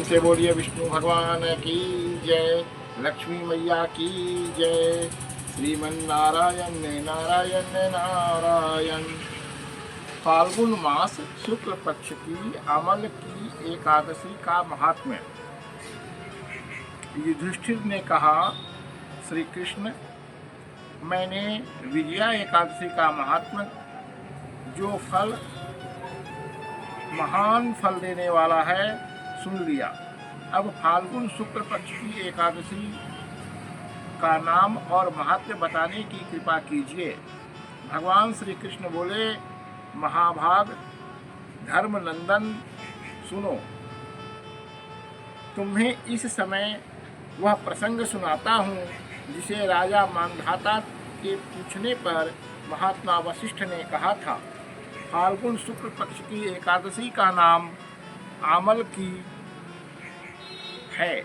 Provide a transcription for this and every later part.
से बोलिए विष्णु भगवान की जय, लक्ष्मी मैया की जय, श्रीमन नारायण नारायण नारायण। फाल्गुन मास शुक्ल पक्ष की अमल की एकादशी का महात्म्य। युधिष्ठिर ने कहा, श्री कृष्ण, मैंने विजया एकादशी का महात्म्य, जो फल महान फल देने वाला है, सुन लिया। अब फाल्गुन शुक्ल पक्ष की एकादशी का नाम और महात्म्य बताने की कृपा कीजिए। भगवान श्री कृष्ण बोले, महाभाग धर्मनंदन, सुनो, तुम्हें इस समय वह प्रसंग सुनाता हूँ जिसे राजा मांधाता के पूछने पर महात्मा वशिष्ठ ने कहा था। फाल्गुन शुक्ल पक्ष की एकादशी का नाम आमल की है।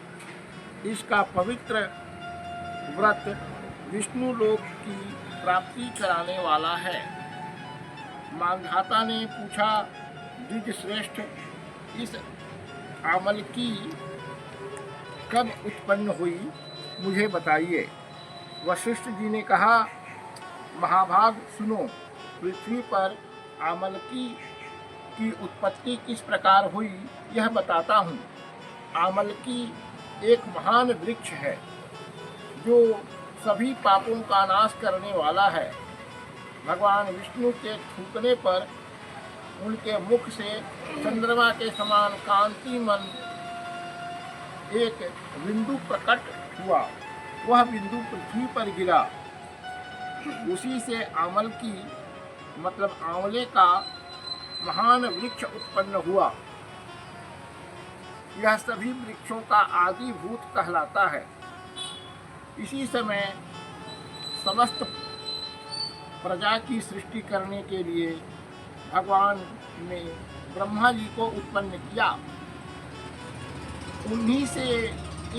इसका पवित्र व्रत विष्णु लोक की प्राप्ति कराने वाला है। मांधाता ने पूछा, द्विज श्रेष्ठ, इस आमल की कब उत्पन्न हुई, मुझे बताइए। वशिष्ठ जी ने कहा, महाभाग सुनो, पृथ्वी पर आमल की उत्पत्ति किस प्रकार हुई यह बताता हूँ। आमल की एक महान वृक्ष है जो सभी पापों का नाश करने वाला है। भगवान विष्णु के थूकने पर उनके मुख से चंद्रमा के समान कांतिमन एक बिंदु प्रकट हुआ। वह बिंदु पृथ्वी पर गिरा। उसी से आमल की मतलब आंवले का महान वृक्ष उत्पन्न हुआ। यह सभी वृक्षों का आदि भूत कहलाता है। इसी समय समस्त प्रजा की सृष्टि करने के लिए भगवान ने ब्रह्मा जी को उत्पन्न किया। उन्हीं से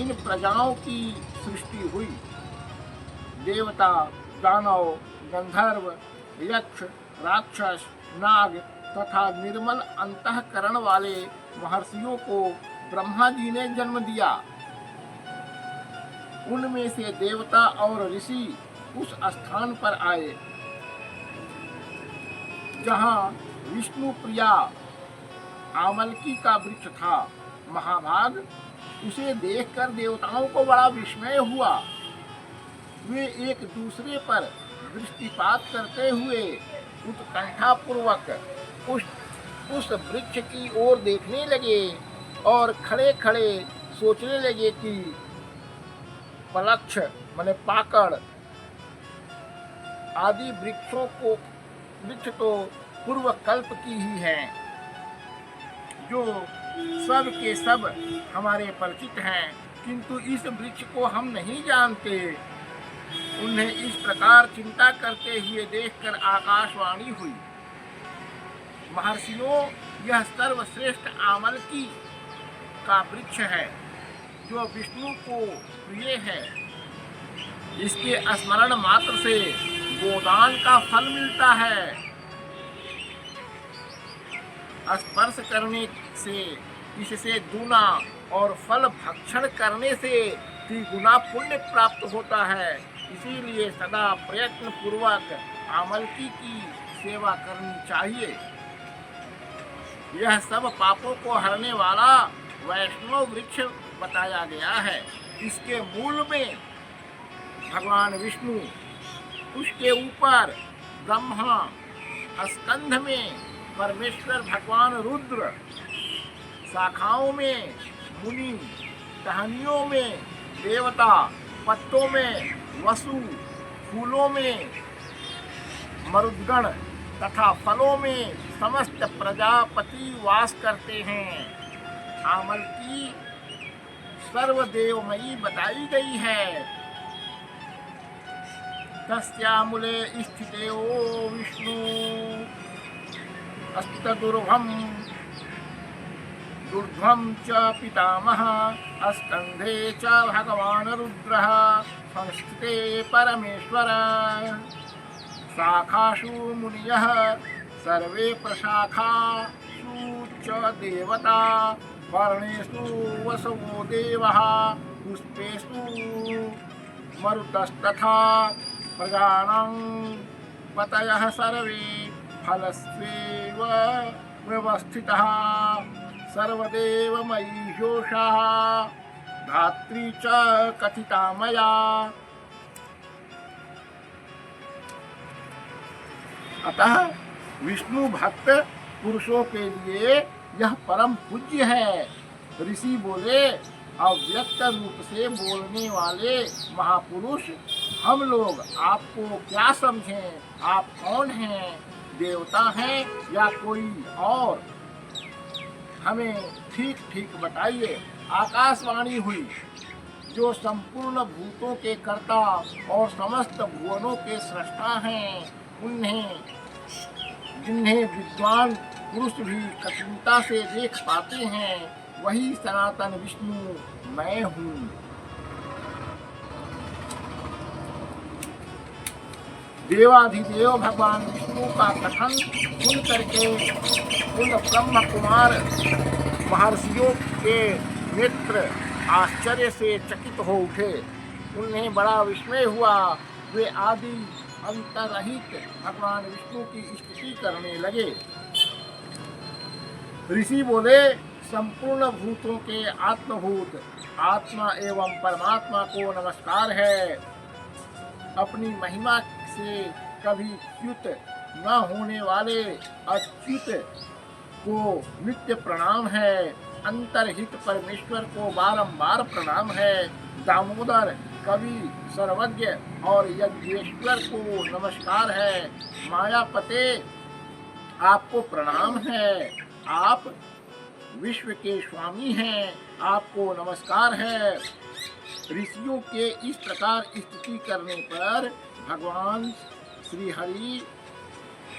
इन प्रजाओं की सृष्टि हुई। देवता, दानव, गंधर्व, यक्ष, राक्षस, नाग तथा निर्मल अंतःकरण वाले महर्षियों को ब्रह्मा जी ने जन्म दिया। उनमें से देवता और ऋषि उस स्थान पर आए जहाँ विष्णु प्रिया आमलकी का वृक्ष था। महाभाग, उसे देखकर देवताओं को बड़ा विस्मय हुआ। वे एक दूसरे पर दृष्टिपात करते हुए उत्कंठापूर्वक उस वृक्ष की ओर देखने लगे और खड़े खड़े सोचने लगे कि पलक्ष माने पाकड़ आदि वृक्ष तो पूर्व कल्प की ही हैं, जो सब के सब हमारे परिचित हैं, किंतु इस वृक्ष को हम नहीं जानते। उन्हें इस प्रकार चिंता करते हुए देखकर आकाशवाणी हुई, महर्षियों, यह सर्वश्रेष्ठ आमलकी का वृक्ष है जो विष्णु को प्रिय है। इसके स्मरण मात्र से गोदान का फल मिलता है। स्पर्श करने से इससे दूना और फल भक्षण करने से त्रिगुना पुण्य प्राप्त होता है। इसीलिए सदा प्रयत्न पूर्वक आमलकी की सेवा करनी चाहिए। यह सब पापों को हरने वाला वैष्णव वृक्ष बताया गया है। इसके मूल में भगवान विष्णु, उसके ऊपर ब्रह्मा, स्कंध में परमेश्वर भगवान रुद्र, शाखाओं में मुनि, टहनियों में देवता, पत्तों में वसु, फूलों में मरुद्गण तथा फलों में समस्त प्रजापति वास करते हैं। आमलकी सर्वदेवमयी बताई गई है। तस्यामूले स्थिते ओ विष्णु अस्तदुर्भम ऊर्ध्वं च पितामह स्कंधे च भगवान रुद्रः संस्थिते परमेश्वर शाखासु मुनियः सर्वे प्रशाखासु च देवता पर्णेषु वसवो देवः पुष्पेषु मरुतस्तथा प्रजानां पतयः सर्वे फलस्वेव व्यवस्थितः सर्वदेवमयी ह्योषः धात्री च कथिता मया। अतः विष्णु भक्त पुरुषों के लिए यह परम पूज्य है। ऋषि बोले, अव्यक्त रूप से बोलने वाले महापुरुष हम लोग आपको क्या समझें? आप कौन हैं? देवता हैं या कोई और? हमें ठीक ठीक बताइए। आकाशवाणी हुई, जो संपूर्ण भूतों के कर्ता और समस्त भुवनों के सृष्टा हैं, उन्हें जिन्हें विद्वान पुरुष भी कठिनता से देख पाते हैं, वही सनातन विष्णु मैं हूँ। देवाधिदेव भगवान विष्णु का कथन सुन करके उन ब्रह्म कुमार महर्षियों के नेत्र आश्चर्य से चकित हो उठे। उन्हें बड़ा विस्मय हुआ। वे आदि अंतरहित भगवान विष्णु की स्तुति करने लगे। ऋषि बोले, संपूर्ण भूतों के आत्मभूत आत्मा एवं परमात्मा को नमस्कार है। अपनी महिमा से कभी च्युत न होने वाले अच्युत को नित्य प्रणाम है। अंतरहित परमेश्वर को बारंबार प्रणाम है। दामोदर कवि सर्वज्ञ और यज्ञेश्वर को नमस्कार है। मायापते आपको प्रणाम है। आप विश्व के स्वामी हैं, आपको नमस्कार है। ऋषियों के इस प्रकार स्तुति करने पर भगवान श्री हरि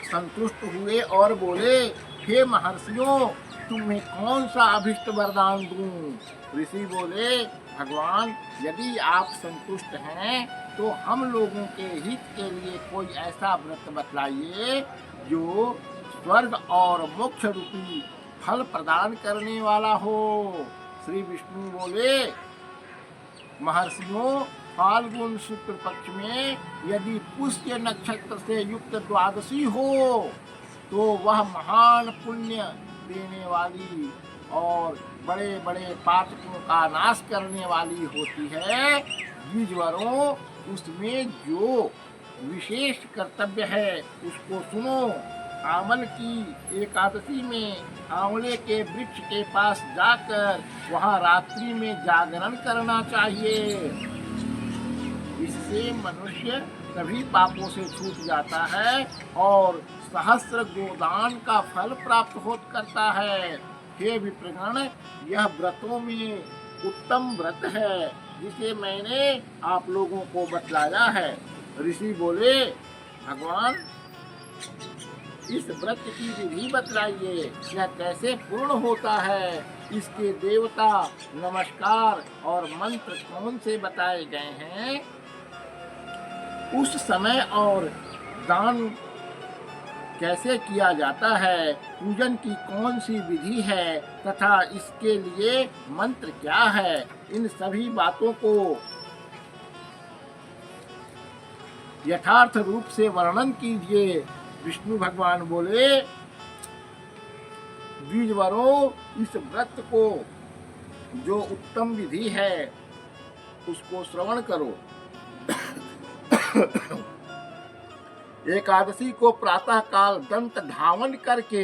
संतुष्ट हुए और बोले, हे महर्षियों, तुम्हें कौन सा अभिष्ट वरदान दूं? ऋषि बोले, भगवान, यदि आप संतुष्ट हैं तो हम लोगों के हित के लिए कोई ऐसा व्रत बतलाइए जो स्वर्ग और मोक्ष रूपी फल प्रदान करने वाला हो। श्री विष्णु बोले, महर्षियों, फाल्गुन शुक्ल पक्ष में यदि पुष्य नक्षत्र से युक्त द्वादशी हो तो वह महान पुण्य देने वाली और बड़े बड़े पातकों का नाश करने वाली होती है। द्विजवरों, उसमें जो विशेष कर्तव्य है उसको सुनो। आमल की एकादशी में आंवले के वृक्ष के पास जाकर वहां रात्रि में जागरण करना चाहिए। इससे मनुष्य सभी पापों से छूट जाता है और सहस्र गोदान का फल प्राप्त हो करता है। हे विप्रगण, यह व्रतों में उत्तम व्रत है जिसे मैंने आप लोगों को बतलाया है। ऋषि बोले, भगवान, इस व्रत की विधि बतलाइए, यह कैसे पूर्ण होता है? इसके देवता, नमस्कार और मंत्र कौन से बताए गए हैं? उस समय और दान कैसे किया जाता है? पूजन की कौन सी विधि है तथा इसके लिए मंत्र क्या है? इन सभी बातों को यथार्थ रूप से वर्णन कीजिए। विष्णु भगवान बोले, द्विजवरों, इस व्रत को जो उत्तम विधि है उसको श्रवण करो। एकादशी को प्रातः काल दंत धावन करके,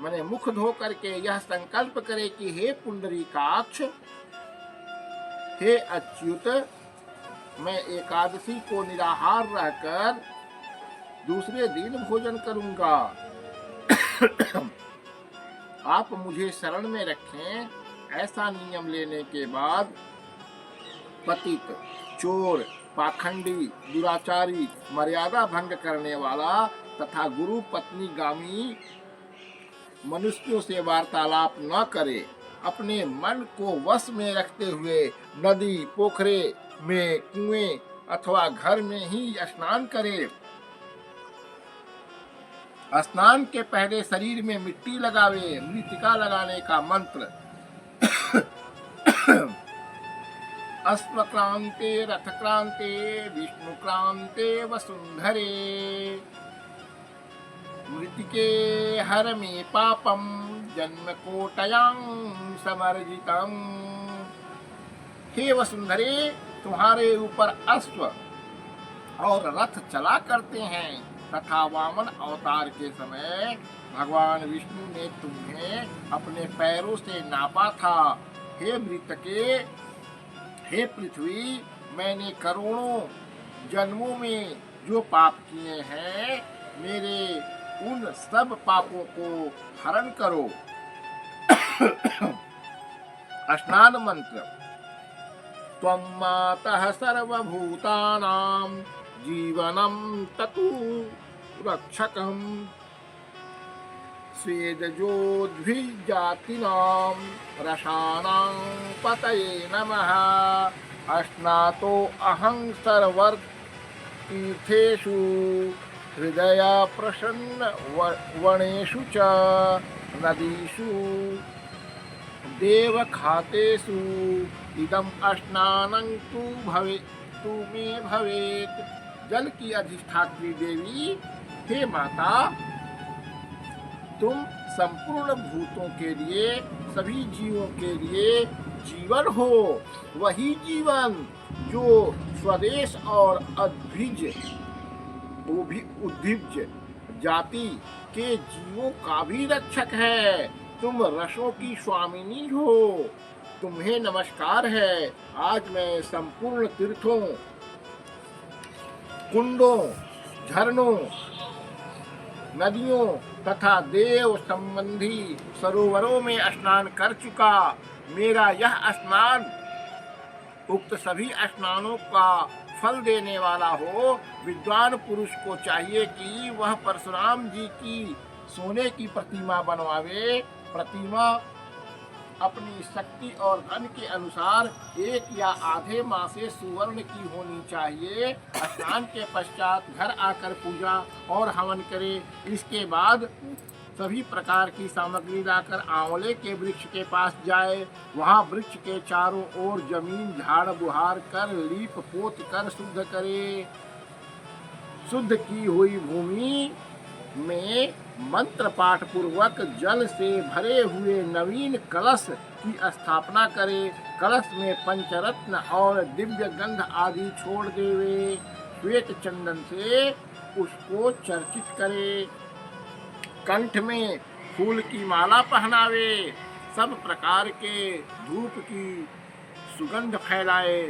मैंने मुख धो करके यह संकल्प करे कि हे पुंडरीकाक्ष, हे अच्युत, मैं एकादशी को निराहार रहकर दूसरे दिन भोजन करूंगा। आप मुझे शरण में रखें। ऐसा नियम लेने के बाद पतित, चोर, पाखंडी, दुराचारी, मर्यादा भंग करने वाला तथा गुरु पत्नी गामी मनुष्यों से वार्तालाप न करे। अपने मन को वश में रखते हुए नदी, पोखरे में, कुएं अथवा घर में ही स्नान करे। स्नान के पहले शरीर में मिट्टी लगावे। मृतिका लगाने का मंत्र अश्वक्रांते रथक्रांते विष्णुक्रांते वसुंधरे मृतिके हर में पापम जन्म कोटयां समर्जितम। हे वसुंधरे, तुम्हारे ऊपर अश्व और रथ चला करते हैं तथा वामन अवतार के समय भगवान विष्णु ने तुम्हें अपने पैरों से नापा था। हे मृतके, हे पृथ्वी, मैंने करोड़ों जन्मों में जो पाप किए हैं, मेरे उन सब पापों को हरण करो। स्नान मंत्र। त्वं मातः सर्वभूतानां जीवनं ततु रक्षकम् स्वेदजोद्भिजातीनां रसानां पतये नमः। अश्नातो अहं सर्वतीर्थेषु हृदय प्रसन्न वनेषु च नदीषु देवखातेषु इदं स्नानं तु मे भवेत्। जल की अधिष्ठात्री देवी, हे माता, तुम संपूर्ण भूतों के लिए, सभी जीवों के लिए जीवन हो। वही जीवन जो स्वदेश और उद्भिज जाति के जीवों का भी रक्षक है। तुम रसों की स्वामिनी हो। तुम्हें नमस्कार है। आज मैं संपूर्ण तीर्थों, कुंडों, झरनों, नदियों तथा देव संबंधी सरोवरों में स्नान कर चुका। मेरा यह स्नान उक्त सभी स्नानों का फल देने वाला हो। विद्वान पुरुष को चाहिए कि वह परशुराम जी की सोने की प्रतिमा बनवावे। प्रतिमा अपनी शक्ति और धन के अनुसार 1 या आधे माह से सुवर्ण की होनी चाहिए। स्नान के पश्चात घर आकर पूजा और हवन करे। इसके बाद सभी प्रकार की सामग्री लाकर आंवले के वृक्ष के पास जाए। वहाँ वृक्ष के चारों ओर जमीन झाड़ बुहार कर लीप पोत कर शुद्ध करे। शुद्ध की हुई भूमि में मंत्र पाठ पूर्वक जल से भरे हुए नवीन कलश की स्थापना करे। कलश में पंचरत्न और दिव्य गंध आदि छोड़ देवे। श्वेत चंदन से उसको चर्चित करे। कंठ में फूल की माला पहनावे। सब प्रकार के धूप की सुगंध फैलाए।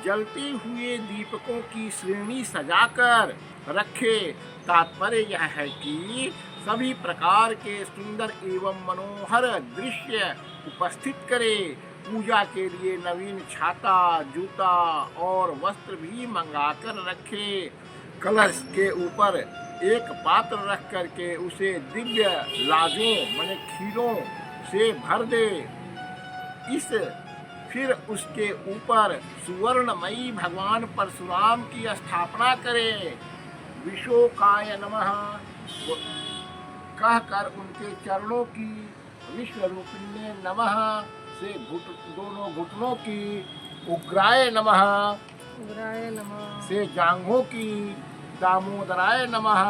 जलते हुए दीपकों की श्रेणी सजाकर रखे। तात्पर्य यह है कि सभी प्रकार के सुंदर एवं मनोहर दृश्य उपस्थित करे। पूजा के लिए नवीन छाता, जूता और वस्त्र भी मंगाकर रखे। कलश के ऊपर एक पात्र रख करके उसे दिव्य लाजों माने खीरों से भर दे। फिर उसके ऊपर सुवर्णमयी भगवान परशुराम की स्थापना करे। विशोकाय नमः कहकर उनके चरणों की, विश्वरूपिण्ये नमः से दोनों घुटनों की, उग्राय नमः से जांघों की, दामोदराय नमः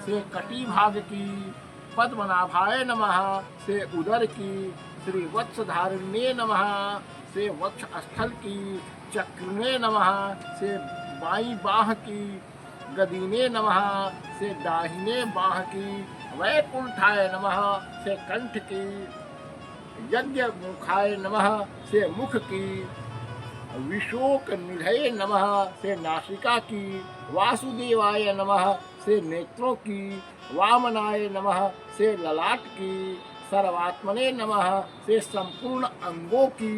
से कटी भाग की, पद्मनाभाय नमः से उदर की, श्री वत्सधारिण्ये नमः से वक्ष स्थल की, चक्रने नमः से बाईं बाह की, गदीने नमः से दाहिने बाह की, वैकुंठाय नमः से कंठ की, यज्ञ मुखाय नमः से मुख की, विशोक निधये नमः से नासिका की, वासुदेवाय नमः से नेत्रों की, वामनाय नमः से ललाट की, सर्वात्मने नमः से संपूर्ण अंगों की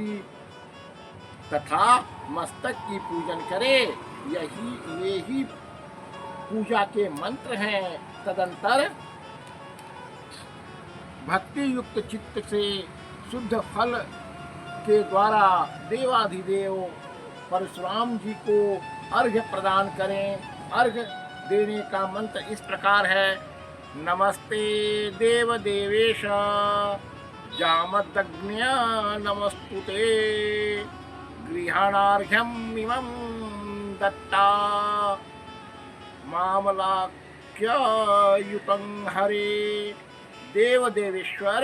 तथा मस्तक की पूजन करे। ये ही पूजा के मंत्र हैं। तदंतर भक्ति युक्त चित्त से शुद्ध फल के द्वारा देवाधिदेव परशुराम जी को अर्घ्य प्रदान करें। अर्घ्य देने का मंत्र इस प्रकार है। नमस्ते देव देवेश जामदग्न्य नमस्तुते गृहाणार्घ्यम् इमं दत्ता मामलाख्ययुतं हरे। देव देवेश्वर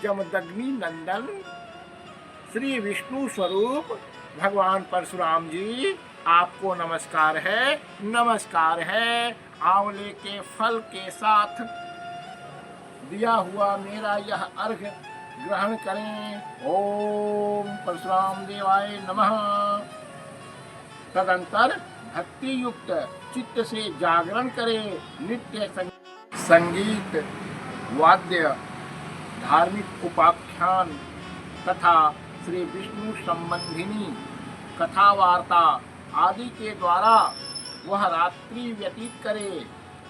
जमदग्नि नंदन श्री विष्णु स्वरूप भगवान परशुराम जी, आपको नमस्कार है, नमस्कार है। आंवले के फल के साथ दिया हुआ मेरा यह अर्घ ग्रहण करें। ओम परशुराम देवाय नमः। तदंतर भक्ति युक्त चित्त से जागरण करें। नित्य संगीत, वाद्य, धार्मिक उपाख्यान तथा श्री विष्णु संबंधिनी कथा वार्ता आदि के द्वारा वह रात्रि व्यतीत करे।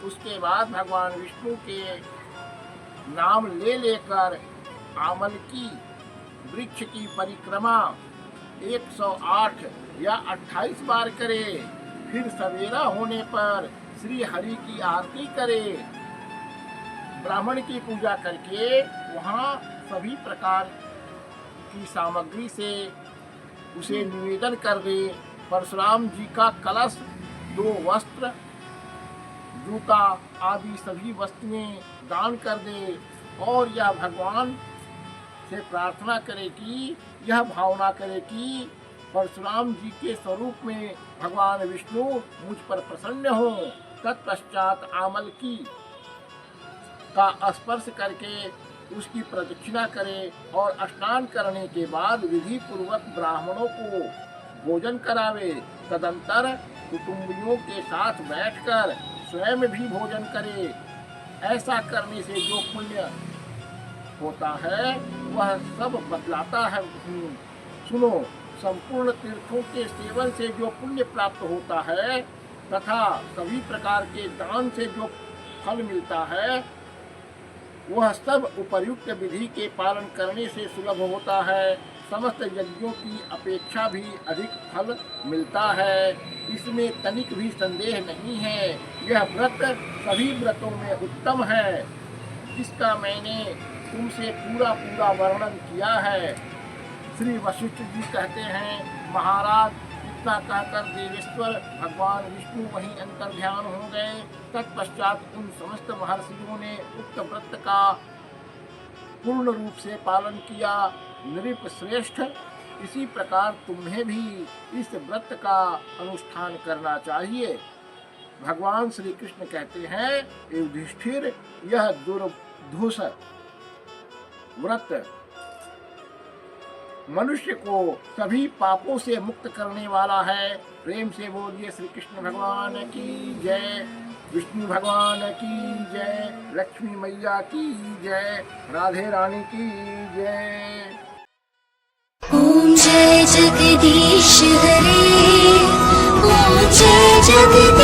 उसके बाद भगवान विष्णु के नाम ले लेकर आमलकी वृक्ष की परिक्रमा 108 या 28 बार करे। फिर सवेरा होने पर श्री हरि की आरती करे। ब्राह्मण की पूजा करके वहाँ सभी प्रकार की सामग्री से उसे निवेदन कर दे। परशुराम जी का कलश, 2 वस्त्र, जूता आदि सभी वस्तुएं दान कर दे और यह भगवान से प्रार्थना करे कि यह भावना करे कि परशुराम जी के स्वरूप में भगवान विष्णु मुझ पर प्रसन्न हो। तत्पश्चात आमलकी का स्पर्श करके उसकी प्रदक्षिणा करे और स्नान करने के बाद विधि पूर्वक ब्राह्मणों को भोजन करावे। तदंतर कुटुंबियों के साथ बैठकर स्वयं भी भोजन करे। ऐसा करने से जो पुण्य होता है वह सब बदलाता है। सुनो, संपूर्ण तीर्थों के सेवन से जो पुण्य प्राप्त होता है तथा सभी प्रकार के दान से जो फल मिलता है वह सब उपर्युक्त विधि के पालन करने से सुलभ होता है। समस्त यज्ञों की अपेक्षा भी अधिक फल मिलता है, इसमें तनिक भी संदेह नहीं है। यह व्रत सभी व्रतों में उत्तम है, जिसका मैंने तुमसे पूरा वर्णन किया है। श्री वशिष्ठ जी कहते हैं, महाराज, इतना कहकर देवेश्वर भगवान विष्णु वहीं अंतर ध्यान हो गए। तत्पश्चात उन समस्त महर्षियों ने उक्त व्रत का पूर्ण रूप से पालन किया। नृप श्रेष्ठ, इसी प्रकार तुम्हें भी इस व्रत का अनुष्ठान करना चाहिए। भगवान श्री कृष्ण कहते हैं, युधिष्ठिर, यह दुर्धुष व्रत मनुष्य को सभी पापों से मुक्त करने वाला है। प्रेम से बोलिए श्री कृष्ण भगवान की जय, विष्णु भगवान की जय, लक्ष्मी मैया की जय, राधे रानी की जय। ओम जय जगदीश हरे, ओम जय जगदीश